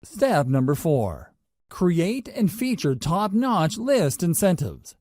Step number 4. Create and feature top-notch list incentives.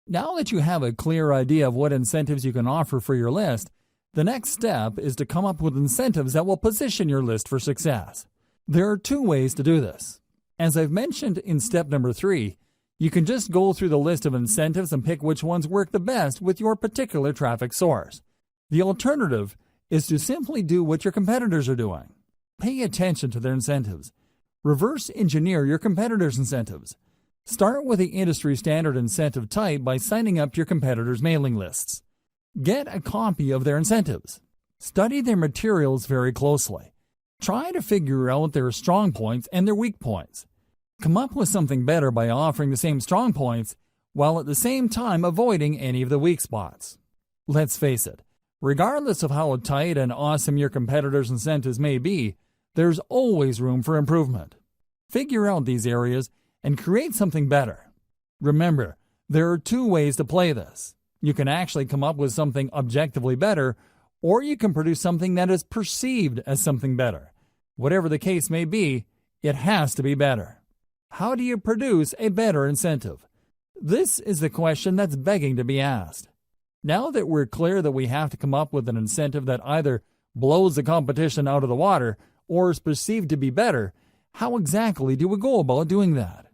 Now that you have a clear idea of what incentives you can offer for your list, the next step is to come up with incentives that will position your list for success. There are 2 ways to do this. As I've mentioned in step number 3, you can just go through the list of incentives and pick which ones work the best with your particular traffic source. The alternative is to simply do what your competitors are doing. Pay attention to their incentives. Reverse engineer your competitors' incentives. Start with the industry standard incentive type by signing up to your competitors' mailing lists. Get a copy of their incentives. Study their materials very closely. Try to figure out their strong points and their weak points. Come up with something better by offering the same strong points while at the same time avoiding any of the weak spots. Let's face it, regardless of how tight and awesome your competitors' incentives may be, there's always room for improvement. Figure out these areas and create something better. Remember, there are 2 ways to play this. You can actually come up with something objectively better, or you can produce something that is perceived as something better. Whatever the case may be, it has to be better. How do you produce a better incentive? This is the question that's begging to be asked. Now that we're clear that we have to come up with an incentive that either blows the competition out of the water or is perceived to be better, how exactly do we go about doing that?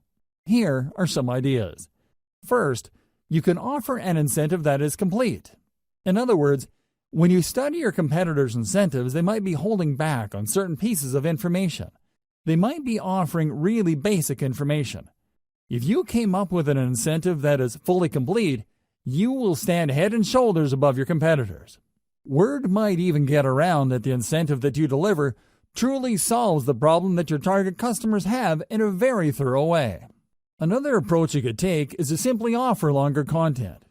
Here are some ideas. First, you can offer an incentive that is complete. In other words, when you study your competitors' incentives, they might be holding back on certain pieces of information. They might be offering really basic information. If you came up with an incentive that is fully complete, you will stand head and shoulders above your competitors. Word might even get around that the incentive that you deliver truly solves the problem that your target customers have in a very thorough way. Another approach you could take is to simply offer longer content.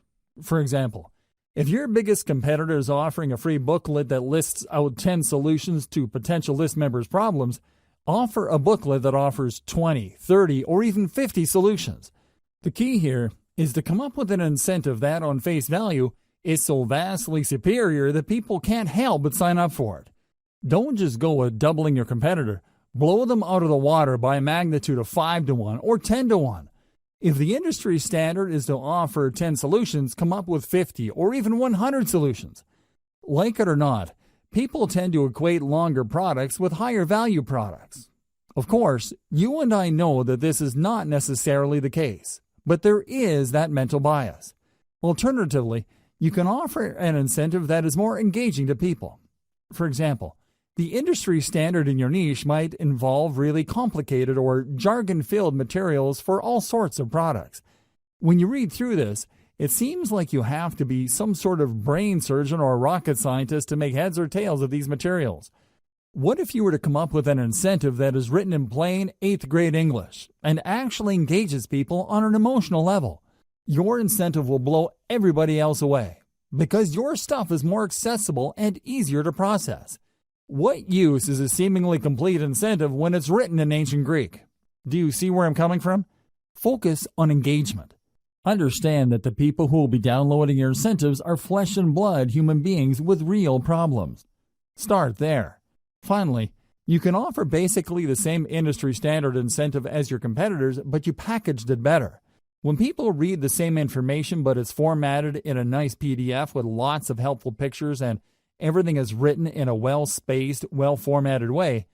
For example, if your biggest competitor is offering a free booklet that lists out 10 solutions to potential list members' problems, offer a booklet that offers 20, 30, or even 50 solutions. The key here is to come up with an incentive that, on face value, is so vastly superior that people can't help but sign up for it. Don't just go with doubling your competitor. Blow them out of the water by a magnitude of 5 to 1 or 10 to 1. If the industry standard is to offer 10 solutions, come up with 50 or even 100 solutions. Like it or not, people tend to equate longer products with higher value products. Of course, you and I know that this is not necessarily the case, but there is that mental bias. Alternatively, you can offer an incentive that is more engaging to people. For example, the industry standard in your niche might involve really complicated or jargon-filled materials for all sorts of products. When you read through this, it seems like you have to be some sort of brain surgeon or rocket scientist to make heads or tails of these materials. What if you were to come up with an incentive that is written in plain 8th grade English and actually engages people on an emotional level? Your incentive will blow everybody else away because your stuff is more accessible and easier to process. What use is a seemingly complete incentive when it's written in ancient Greek? Do you see where I'm coming from? Focus on engagement. Understand that the people who will be downloading your incentives are flesh and blood human beings with real problems. Start there. Finally, you can offer basically the same industry standard incentive as your competitors, but you packaged it better. When people read the same information but it's formatted in a nice PDF with lots of helpful pictures and everything is written in a well-spaced, well-formatted way,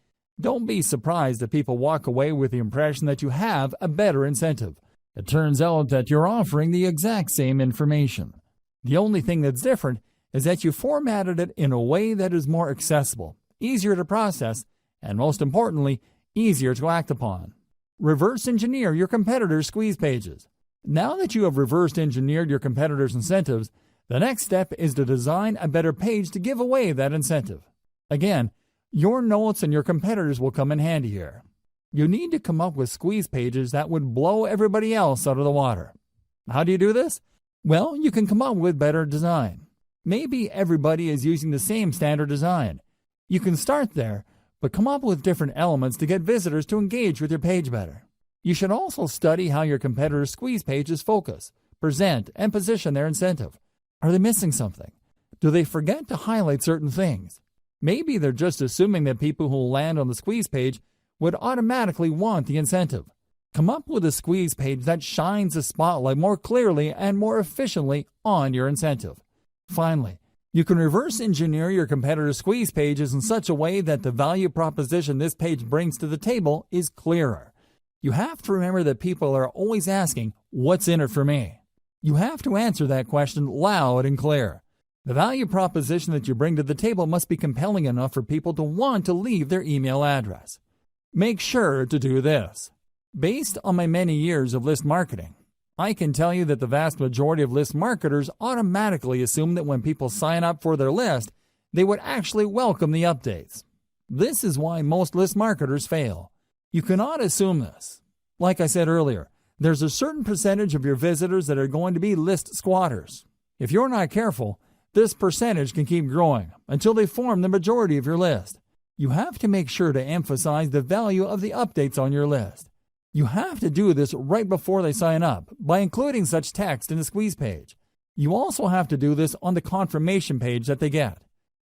don't be surprised that people walk away with the impression that you have a better incentive. It turns out that you're offering the exact same information. The only thing that's different is that you formatted it in a way that is more accessible, easier to process, and most importantly, easier to act upon. Reverse engineer your competitors' squeeze pages. Now that you have reverse engineered your competitors' incentives, the next step is to design a better page to give away that incentive. Again, your notes and your competitors will come in handy here. You need to come up with squeeze pages that would blow everybody else out of the water. How do you do this? Well, you can come up with better design. Maybe everybody is using the same standard design. You can start there, but come up with different elements to get visitors to engage with your page better. You should also study how your competitors' squeeze pages focus, present, and position their incentive. Are they missing something? Do they forget to highlight certain things? Maybe they're just assuming that people who will land on the squeeze page would automatically want the incentive. Come up with a squeeze page that shines the spotlight more clearly and more efficiently on your incentive. Finally, you can reverse engineer your competitor squeeze pages in such a way that the value proposition this page brings to the table is clearer. You have to remember that people are always asking, "What's in it for me?" You have to answer that question loud and clear. The value proposition that you bring to the table must be compelling enough for people to want to leave their email address. Make sure to do this. Based on my many years of list marketing, I can tell you that the vast majority of list marketers automatically assume that when people sign up for their list, they would actually welcome the updates. This is why most list marketers fail. You cannot assume this. Like I said earlier, there's a certain percentage of your visitors that are going to be list squatters. If you're not careful, this percentage can keep growing until they form the majority of your list. You have to make sure to emphasize the value of the updates on your list. You have to do this right before they sign up by including such text in the squeeze page. You also have to do this on the confirmation page that they get.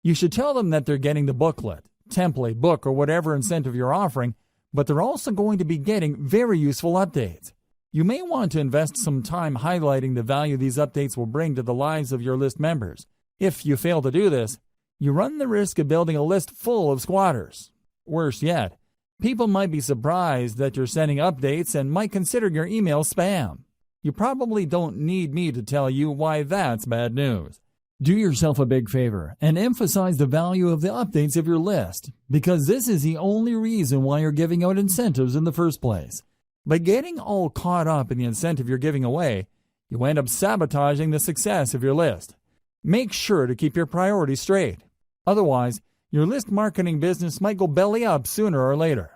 You should tell them that they're getting the booklet, template, book, or whatever incentive you're offering, but they're also going to be getting very useful updates. You may want to invest some time highlighting the value these updates will bring to the lives of your list members. If you fail to do this, you run the risk of building a list full of squatters. Worse yet, people might be surprised that you're sending updates and might consider your email spam. You probably don't need me to tell you why that's bad news. Do yourself a big favor and emphasize the value of the updates of your list, because this is the only reason why you're giving out incentives in the first place. By getting all caught up in the incentive you're giving away, you end up sabotaging the success of your list. Make sure to keep your priorities straight. Otherwise, your list marketing business might go belly up sooner or later.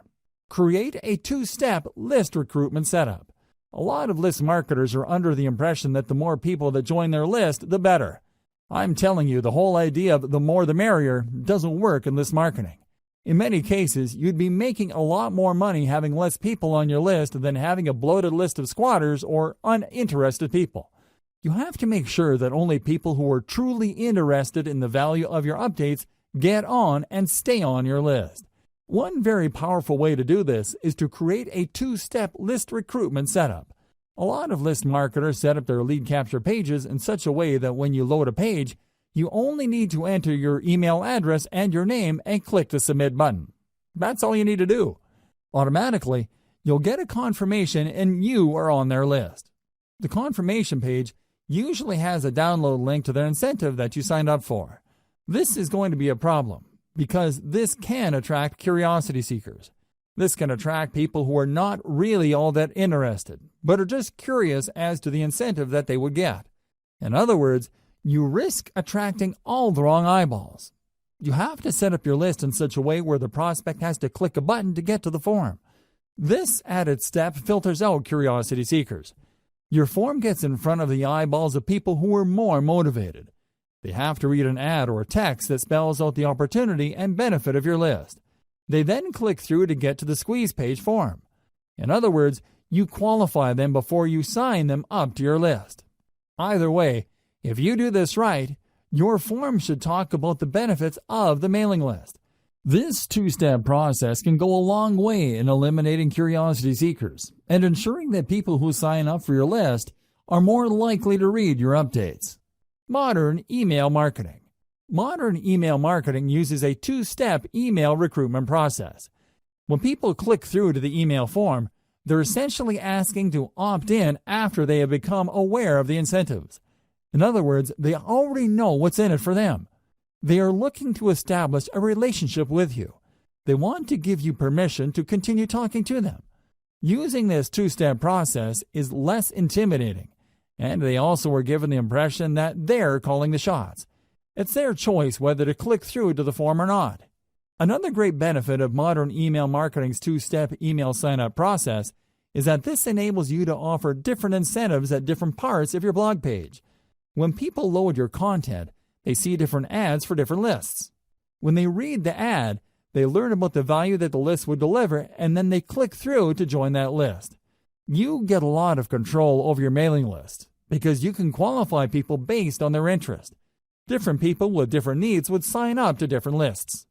Create a two-step list recruitment setup. A lot of list marketers are under the impression that the more people that join their list, the better. I'm telling you, the whole idea of the more the merrier doesn't work in list marketing. In many cases, you'd be making a lot more money having less people on your list than having a bloated list of squatters or uninterested people. You have to make sure that only people who are truly interested in the value of your updates get on and stay on your list. One very powerful way to do this is to create a two-step list recruitment setup. A lot of list marketers set up their lead capture pages in such a way that when you load a page, you only need to enter your email address and your name and click the submit button. That's all you need to do. Automatically, you'll get a confirmation and you are on their list. The confirmation page usually has a download link to their incentive that you signed up for. This is going to be a problem because this can attract curiosity seekers. This can attract people who are not really all that interested, but are just curious as to the incentive that they would get. In other words, you risk attracting all the wrong eyeballs. You have to set up your list in such a way where the prospect has to click a button to get to the form. This added step filters out curiosity seekers. Your form gets in front of the eyeballs of people who are more motivated. They have to read an ad or text that spells out the opportunity and benefit of your list. They then click through to get to the squeeze page form. In other words, you qualify them before you sign them up to your list. Either way, if you do this right, your form should talk about the benefits of the mailing list. This two-step process can go a long way in eliminating curiosity seekers and ensuring that people who sign up for your list are more likely to read your updates. Modern email marketing. Modern email marketing uses a two-step email recruitment process. When people click through to the email form, they're essentially asking to opt in after they have become aware of the incentives. In other words, they already know what's in it for them. They are looking to establish a relationship with you. They want to give you permission to continue talking to them. Using this two-step process is less intimidating, and they also are given the impression that they're calling the shots. It's their choice whether to click through to the form or not. Another great benefit of modern email marketing's two-step email sign-up process is that this enables you to offer different incentives at different parts of your blog page. When people load your content, they see different ads for different lists. When they read the ad, they learn about the value that the list would deliver, and then they click through to join that list. You get a lot of control over your mailing list because you can qualify people based on their interest. Different people with different needs would sign up to different lists.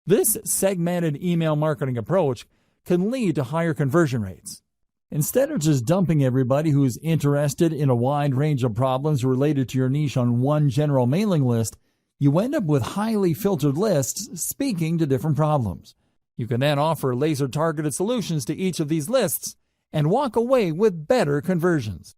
This segmented email marketing approach can lead to higher conversion rates. Instead of just dumping everybody who's interested in a wide range of problems related to your niche on one general mailing list, you end up with highly filtered lists speaking to different problems. You can then offer laser-targeted solutions to each of these lists and walk away with better conversions.